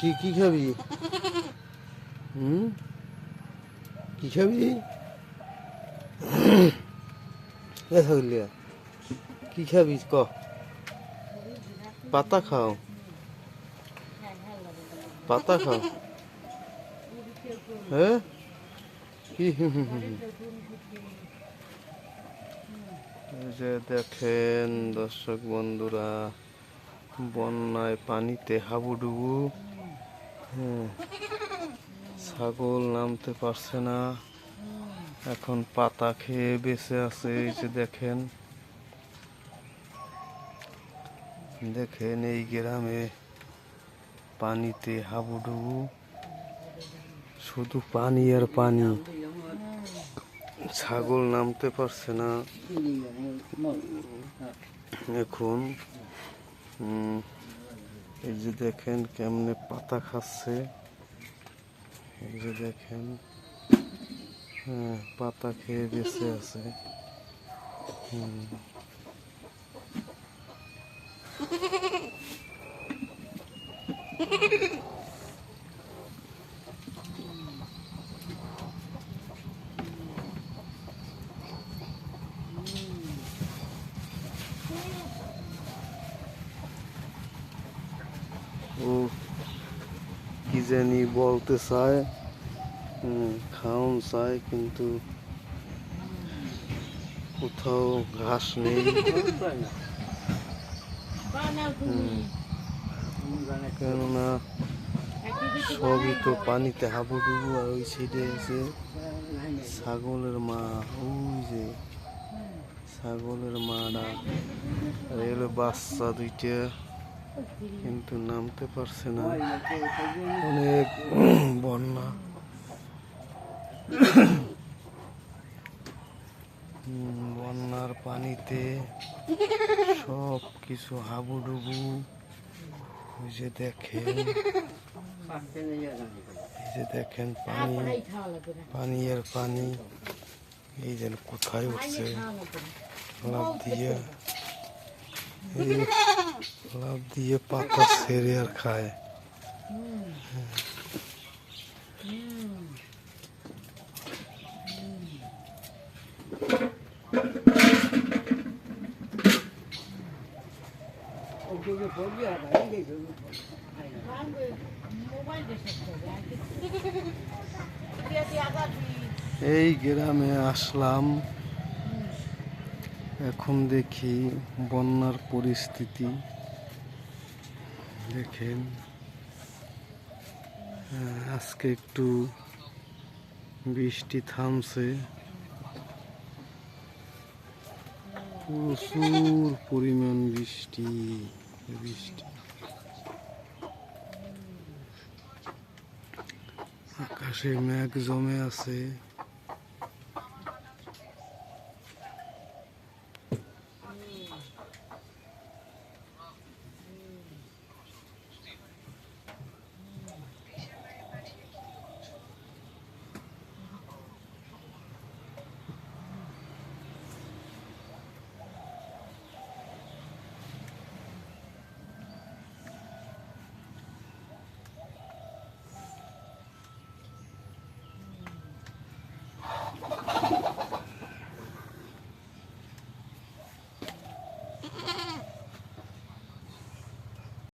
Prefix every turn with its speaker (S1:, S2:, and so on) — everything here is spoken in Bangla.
S1: কি কি খাবি? কি খাবি? থাকলিয়া কি খাবি ক? পাতা খাও, পাতা খাও। হ্যাঁ কি এই যে দেখেন দর্শক বন্ধুরা, বন্যায় পানিতে হাবুডুবু। হ্যাঁ, ছাগল নামতে পারছে না, এখন পাতা খেয়ে বেঁচে আছে। এই যে দেখেন, দেখেন এই গ্রামে পানিতে হাবুডুবু, শুধু পানি আর পানি, ছাগল নামতে পারছে না। এখন এই যে দেখেন কেমনে পাতা খাচ্ছে, এই যে দেখেন, হ্যাঁ পাতা খেয়ে বেঁচে আছে। ও কি জানি বলতে চায়, খাওন চায়, কিন্তু কোথাও ঘাস নেই। কেননা সবই তো পানিতে হাবুডুবু। আর ওই সাইডে আছে ছাগলের মা, ওই যে ছাগলের মারা, আর এলো বাচ্চা দুইটা, কিন্তু নামতে পারছে না। অনেক বন্যা, বন্যার পানিতে সব কিছু হাবুডুবু। ওই যে দেখেন, এই যে দেখেন পানি, পানি আর পানি। এই যেন কোথায় উঠছে, লাভ দিয়ে, লাভ দিয়ে পাতা ছেড়ে আর খায়। এই গ্রামে আসলাম, এখন দেখি বন্যার পরিস্থিতি। দেখেন আজকে একটু বৃষ্টি থামছে, প্রচুর পরিমাণ বৃষ্টি, বৃষ্টি আকাশে মেঘ জমে আছে।